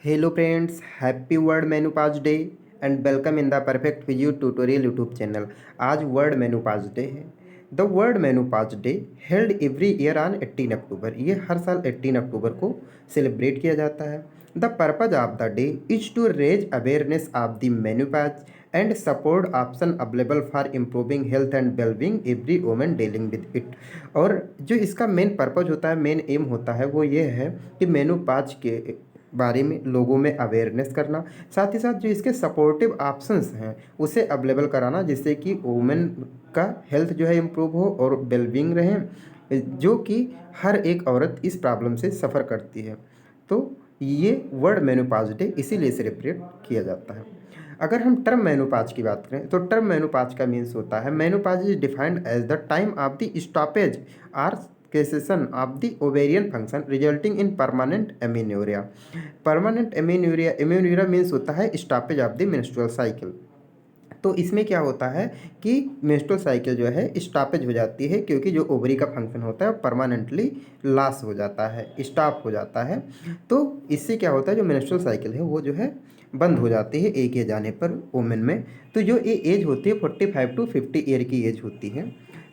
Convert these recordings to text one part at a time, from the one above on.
Hello friends, happy World Menopause Day and welcome in the Perfect Physio Tutorial YouTube channel. आज world menopause day है। The world menopause day held every year on 18 अक्टूबर। ये हर साल 18 अक्टूबर को celebrate किया जाता है। The purpose of the day is to raise awareness of the menopause and support option available for improving health and wellbeing every women dealing with it. और जो इसका main purpose होता है, मेन एम होता है, वो ये है कि मेनोपाज के बारे में लोगों में अवेयरनेस करना, साथ ही साथ जो इसके सपोर्टिव ऑप्शंस हैं उसे अवेलेबल कराना, जिससे कि वुमेन का हेल्थ जो है इम्प्रूव हो और वेलबींग रहे, जो कि हर एक औरत इस प्रॉब्लम से सफ़र करती है। तो ये वर्ल्ड मेनोपाज डे इसीलिए सेलिब्रेट किया जाता है। अगर हम टर्म मेनोपाज की बात करें तो टर्म मेनोपाज का मीन्स होता है, menopause is defined as the time of the stoppage or cessation of the ovarian function resulting in permanent amenorrhea। Permanent amenorrhea means होता है stoppage of the menstrual cycle. तो इसमें क्या होता है कि मेंस्ट्रुअल साइकिल जो है स्टॉपेज हो जाती है, क्योंकि जो ओवरी का फंक्शन होता है परमानेंटली लॉस हो जाता है, स्टॉप हो जाता है। तो इससे क्या होता है, जो मेंस्ट्रुअल साइकिल है वो जो है बंद हो जाती है एक एज आने पर वुमेन में। तो जो ये एज होती है 45 टू 50 ईयर की एज होती है।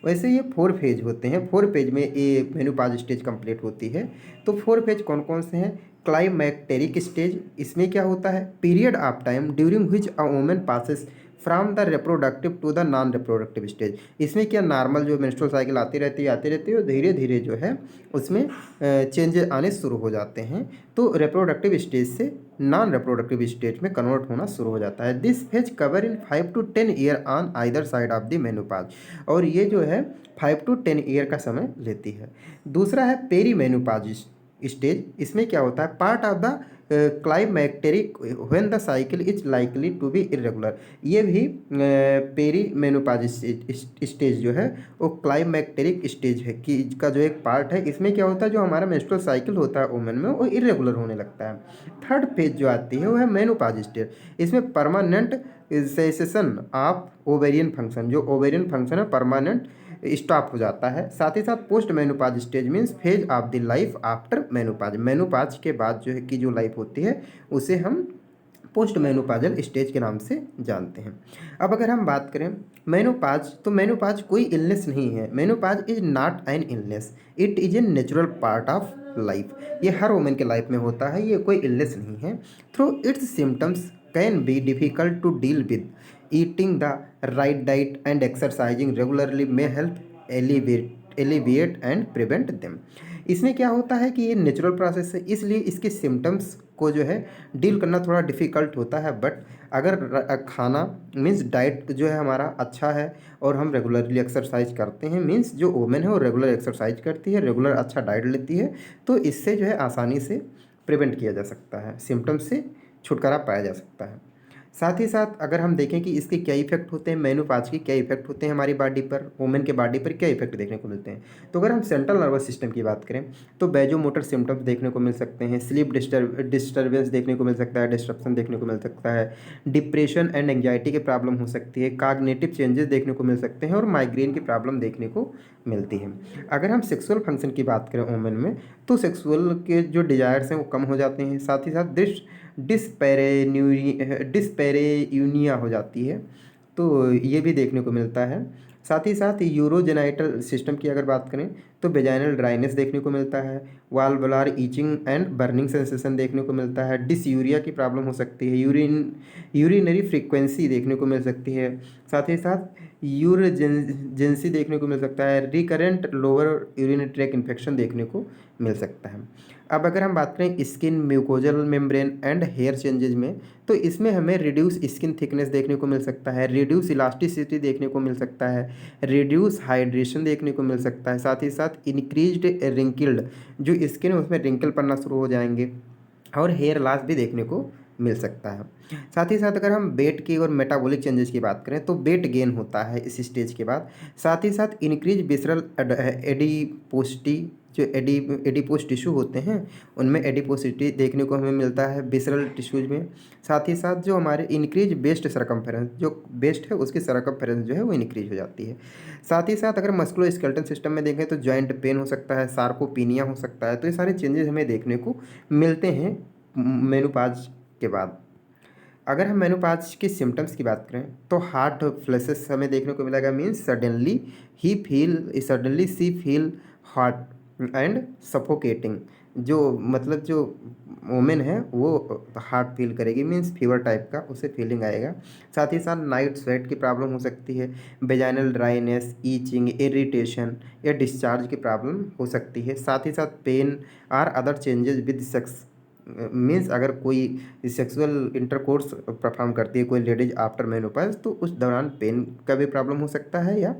वैसे ये 4 फेज होते हैं। 4 फेज में ये मेनोपाज स्टेज कंप्लीट होती है। तो 4 फेज कौन कौन से हैं? क्लाइमैक्टेरिक स्टेज, इसमें क्या होता है, period of time during which a woman passes from the reproductive to the non reproductive stage. इसमें क्या नॉर्मल जो मेंस्ट्रुअल साइकिल आती रहती है और धीरे धीरे जो है उसमें चेंजेस आने शुरू हो जाते हैं। तो रिप्रोडक्टिव स्टेज से नॉन रिप्रोडक्टिव स्टेज में कन्वर्ट होना शुरू हो जाता है। This phase cover in 5 to 10 year on either side of the menopause. और ये जो है 5 to 10 ईयर का समय लेती है। दूसरा है पेरी मेनोपाज स्टेज। इसमें क्या होता है, part of the climacteric when the cycle is likely to be irregular. ये भी पेरी मेनोपाज स्टेज जो है वो क्लाइमैक्टेरिक स्टेज है कि का जो एक पार्ट है। इसमें क्या होता है, जो हमारा मेंस्ट्रुअल साइकिल होता है वुमेन में वो इरेगुलर होने लगता है। थर्ड फेज जो आती है वो है मेनोपाज स्टेज। इसमें permanent cessation of ovarian function, जो ओवेरियन फंक्शन है परमानेंट स्टॉप हो जाता है। साथ ही साथ post menopause stage means phase of the life after menopause. Menopause के बाद जो है कि जो लाइफ होती है उसे हम पोस्ट मेनोपाजल स्टेज के नाम से जानते हैं। अब अगर हम बात करें मेनोपाज, तो मेनोपाज कोई इलनेस नहीं है। Menopause is not an illness, it is a natural part of life. ये हर वुमेन के लाइफ में होता है, ये कोई इलनेस नहीं है। Through its symptoms can be difficult to deal with. Eating the right diet and exercising regularly may help alleviate and prevent them. इसमें क्या होता है कि ये नेचुरल प्रोसेस है, इसलिए इसके सिम्टम्स को जो है डील करना थोड़ा डिफ़िकल्ट होता है। बट अगर खाना मीन्स डाइट जो है हमारा अच्छा है और हम रेगुलरली एक्सरसाइज करते हैं, मीन्स जो वुमेन है वो रेगुलर एक्सरसाइज करती है, रेगुलर अच्छा डाइट लेती है, तो इससे जो है आसानी से प्रिवेंट किया जा सकता है, सिम्टम्स से छुटकारा पाया जा सकता है। साथ ही साथ अगर हम देखें कि इसके क्या इफेक्ट होते हैं, मेनोपाज के क्या इफेक्ट होते हैं हमारी बॉडी पर, वुमेन के बॉडी पर क्या इफेक्ट देखने को मिलते हैं। तो अगर हम सेंट्रल नर्वस सिस्टम की बात करें तो बैजोमोटर सिम्टम्स देखने को मिल सकते हैं, स्लीप डिस्टर्बेंस देखने को मिल सकता है, डिस्ट्रप्शन देखने को मिल सकता है, डिप्रेशन एंड एंग्जाइटी की प्रॉब्लम हो सकती है, कॉग्निटिव चेंजेस देखने को मिल सकते हैं और माइग्रेन की प्रॉब्लम देखने को मिलती है। अगर हम सेक्सुअल फंक्शन की बात करें वुमेन में, तो सेक्सुअल के जो डिजायर्स हैं वो कम हो जाते हैं। साथ ही साथ डिस्पेरेयूनिया हो जाती है, तो ये भी देखने को मिलता है। साथ ही साथ यूरोजेनाइटल सिस्टम की अगर बात करें तो वेजाइनल ड्राइनेस देखने को मिलता है, valvular itching and burning sensation देखने को मिलता है, डिसयूरिया की प्रॉब्लम हो सकती है, यूरिनरी फ्रीक्वेंसी देखने को मिल सकती है। साथ ही साथ यूरोजेंसी देखने को मिल सकता है, recurrent lower urinary track infection देखने को मिल सकता है। अब अगर हम बात करें skin mucosal membrane and hair changes में, तो इसमें हमें रिड्यूस स्किन थिकनेस देखने को मिल सकता है, रिड्यूस इलास्टिसिटी देखने को मिल सकता है, रिड्यूस हाइड्रेशन देखने को मिल सकता है। साथ ही साथ इंक्रीज्ड रिंकिल्ड, जो स्किन है उसमें रिंकल पड़ना शुरू हो जाएंगे और हेयर लॉस भी देखने को मिल सकता है। साथ ही साथ अगर हम वेट की और मेटाबॉलिक चेंजेस की बात करें तो वेट गेन होता है इस स्टेज के बाद। साथ ही साथ इंक्रीज विसरल एडिपोसिटी, जो एडिपोस टिश्यू होते हैं उनमें एडिपोसिटी देखने को हमें मिलता है विसरल टिश्यूज में। साथ ही साथ जो हमारे इंक्रीज वेस्ट सरकमफेरेंस, जो वेस्ट है उसकी सरकमफेरेंस जो है वो इंक्रीज हो जाती है। साथ ही साथ अगर मस्कुलो स्केलेटन सिस्टम में देखें तो जॉइंट पेन हो सकता है, सार्कोपीनिया हो सकता है। तो ये सारे चेंजेस हमें देखने को मिलते हैं मेनोपॉज के बाद। अगर हम मेनोपॉज के सिम्टम्स की बात करें तो हार्ट फ्लैशेस हमें देखने को मिलेगा, means suddenly she feel hot and suffocating. जो मतलब जो वोमेन है वो हार्ट फील करेगी, मीन्स फीवर टाइप का उसे फीलिंग आएगा। साथ ही साथ नाइट स्वेट की प्रॉब्लम हो सकती है, वेजाइनल ड्राइनेस, ईचिंग, इरिटेशन या डिस्चार्ज की प्रॉब्लम हो सकती है। साथ ही साथ pain or other changes with sex, means अगर कोई सेक्सुअल इंटरकोर्स परफॉर्म करती है कोई लेडीज आफ्टर मेनोपॉज तो उस दौरान पेन का भी प्रॉब्लम हो सकता है या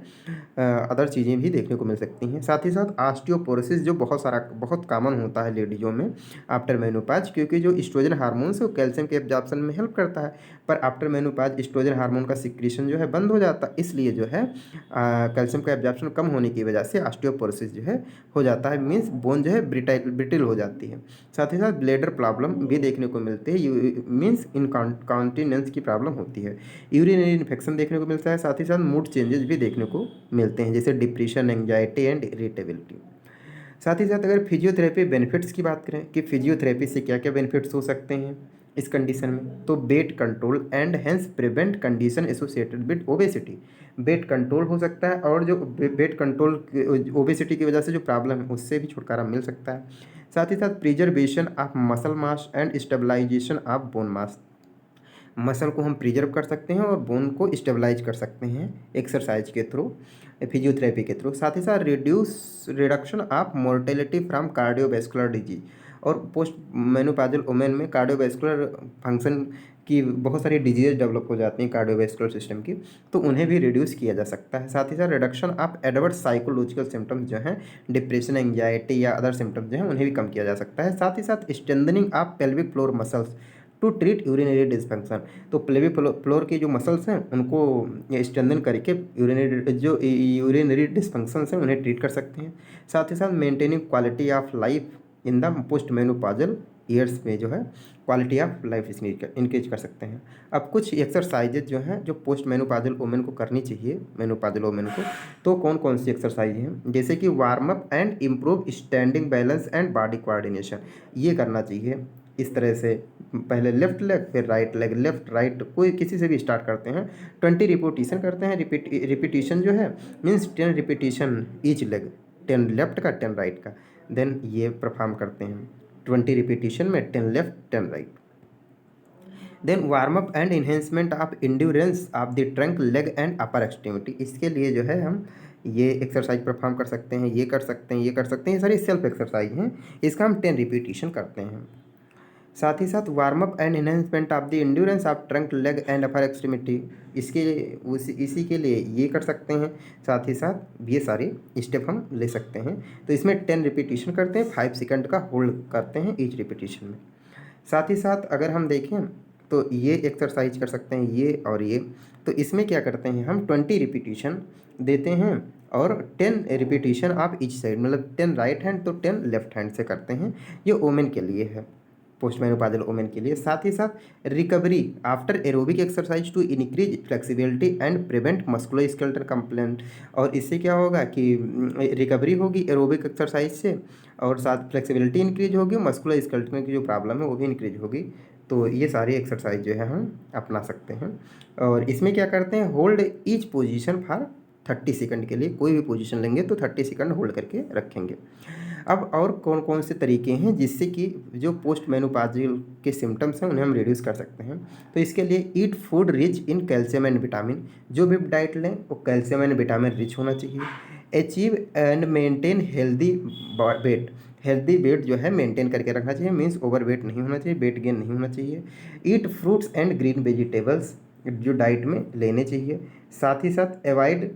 अदर चीज़ें भी देखने को मिल सकती हैं। साथ ही साथ ऑस्टियोपोरोसिस जो बहुत कॉमन होता है लेडीज़ों में आफ्टर मेनोपॉज, क्योंकि जो एस्ट्रोजन हार्मोन्स है वो कैल्शियम के एब्जॉर्प्शन में हेल्प करता है, पर आफ्टर मेनोपॉज एस्ट्रोजन हार्मोन का सिक्रीशन जो है बंद हो जाता है, इसलिए जो है कैल्शियम का एब्जॉर्प्शन कम होने की वजह से ऑस्टियोपोरोसिस जो है हो जाता है, मीन्स बोन जो है ब्रिटिल हो जाती है। साथ ही साथ ब्लेडर प्रॉब्लम भी देखने को मिलते हैं, मीन्स इनकॉन्टिनेंस की प्रॉब्लम होती है, यूरिनरी इन्फेक्शन देखने को मिलता है। साथ ही साथ मूड चेंजेस भी देखने को मिलते हैं, जैसे डिप्रेशन, एंग्जाइटी एंड इरिटेबिलिटी। साथ ही साथ अगर फिजियोथेरेपी बेनिफिट्स की बात करें कि फिजियोथेरेपी से क्या क्या बेनिफिट्स हो सकते हैं इस कंडीशन में, तो weight control and hence prevent condition associated with obesity. Weight control हो सकता है और जो वेट कंट्रोल ओबेसिटी की वजह से जो प्रॉब्लम है उससे भी छुटकारा मिल सकता है। साथ ही साथ preservation of muscle mass and stabilisation of bone mass, muscle को हम प्रिजर्व कर सकते हैं और बोन को स्टेबलाइज कर सकते हैं एक्सरसाइज के थ्रू, फिजियोथेरेपी के थ्रू। साथ ही साथ reduction of mortality from cardiovascular disease, और पोस्ट मेनोपॉजल वुमेन में कार्डियोवैस्कुलर फंक्शन की बहुत सारी डिजीज डेवलप हो जाती हैं कार्डियोवैस्कुलर सिस्टम की, तो उन्हें भी रिड्यूस किया जा सकता है। साथ ही साथ reduction of adverse psychological symptoms जो हैं, डिप्रेशन, एंग्जाइटी या अदर सिम्टम्स जो हैं उन्हें भी कम किया जा सकता है। साथ ही साथ strengthening of pelvic floor muscles to treat urinary dysfunction, तो पेल्विक फ्लोर की जो मसल्स हैं उनको स्ट्रेंथन करके यूरिनरी डिस्फंक्शंस हैं उन्हें ट्रीट कर सकते हैं। साथ ही साथ maintaining quality of life in the post menopausal years में जो है क्वालिटी ऑफ लाइफ इंक्रीज कर सकते हैं। अब कुछ एक्सरसाइजेज जो हैं जो पोस्ट मेनोपॉजल वुमेन को करनी चाहिए, मेनोपॉजल वुमेन को, तो कौन कौन सी एक्सरसाइज हैं, जैसे कि warm up and improve standing balance and body coordination, ये करना चाहिए इस तरह से। पहले लेफ्ट लेग फिर राइट लेग, लेफ्ट राइट कोई किसी से भी स्टार्ट करते हैं, 20 रिपीटिशन करते हैं। रिपीटिशन जो है means 10 repetition each leg, 10 left का 10 राइट का, देन ये परफॉर्म करते हैं 20 रिपीटिशन में 10 left 10 right. Then warm up and enhancement of endurance of the trunk, leg and upper extremity, इसके लिए जो है हम ये एक्सरसाइज परफॉर्म कर सकते हैं, ये कर सकते हैं, ये कर सकते हैं, ये सारी सेल्फ एक्सरसाइज हैं, इसका हम 10 रिपीटिशन करते हैं। साथ ही साथ warm up and enhancement of the endurance of trunk, leg and upper extremity, इसके इसी के लिए ये कर सकते हैं। साथ ही साथ ये सारे स्टेप हम ले सकते हैं, तो इसमें 10 रिपीटिशन करते हैं, 5 सेकंड का होल्ड करते हैं ईच रिपीटिशन में। साथ ही साथ अगर हम देखें तो ये एक्सरसाइज कर सकते हैं ये और ये, तो इसमें क्या करते हैं हम 20 रिपीटिशन देते हैं और 10 रिपीटिशन ऑफ ईच साइड, मतलब 10 राइट हैंड तो 10 लेफ्ट हैंड से करते हैं। ये वुमेन के लिए है, पोस्ट मेनोपॉजल वुमेन के लिए। साथ ही साथ recovery after aerobic exercise to increase flexibility and prevent musculoskeletal complaint, और इससे क्या होगा कि रिकवरी होगी एरोबिक एक्सरसाइज से और साथ फ्लेक्सिबिलिटी इंक्रीज होगी, मस्कुलोस्केलेटल की जो प्रॉब्लम है वो भी इंक्रीज होगी। तो ये सारी एक्सरसाइज जो है हम अपना सकते हैं, और इसमें क्या करते हैं hold each position for 30 second के लिए, कोई भी पोजीशन लेंगे तो 30 सेकंड होल्ड करके रखेंगे। अब और कौन कौन से तरीके हैं जिससे कि जो पोस्ट मेनोपॉजल के सिम्टम्स हैं उन्हें हम रिड्यूस कर सकते हैं, तो इसके लिए eat food rich in calcium and vitamin, जो भी डाइट लें वो कैल्शियम एंड विटामिन रिच होना चाहिए। Achieve and maintain healthy weight, healthy weight जो है मेंटेन करके रखना चाहिए, मीन्स ओवर वेट नहीं होना चाहिए, वेट गेन नहीं होना चाहिए। ईट फ्रूट्स एंड ग्रीन वेजिटेबल्स जो डाइट में लेने चाहिए। साथ ही साथ अवॉइड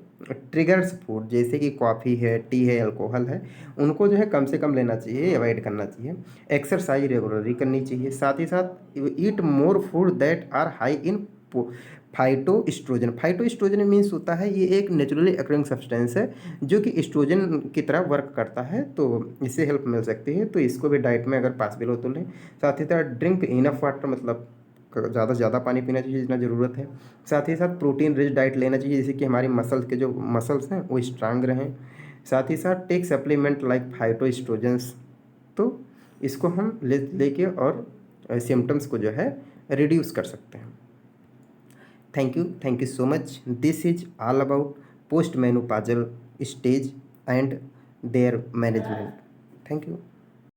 ट्रिगर्स फूड, जैसे कि कॉफ़ी है, टी है, अल्कोहल है, उनको जो है कम से कम लेना चाहिए, अवॉइड करना चाहिए। एक्सरसाइज रेगुलरली करनी चाहिए। साथ ही साथ eat more food that are high in phytoestrogen, phytoestrogen means होता है ये एक नेचुरली अकरिंग सब्सटेंस है जो कि एस्ट्रोजन की तरह वर्क करता है, तो इससे हेल्प मिल सकती है, तो इसको भी डाइट में अगर पॉसिबल हो तो लें। साथ ही साथ ड्रिंक इनफ वाटर, मतलब ज़्यादा से ज़्यादा पानी पीना चाहिए जितना ज़रूरत है। साथ ही साथ प्रोटीन रिच डाइट लेना चाहिए जिससे कि हमारी मसल्स के जो मसल्स हैं वो स्ट्रांग रहें। साथ ही साथ टेक सप्लीमेंट लाइक फाइटोस्ट्रोजेंस, तो इसको हम लेके और सिम्टम्स को जो है रिड्यूस कर सकते हैं। Thank you so much. This is all about post menopausal stage and there management. Thank you.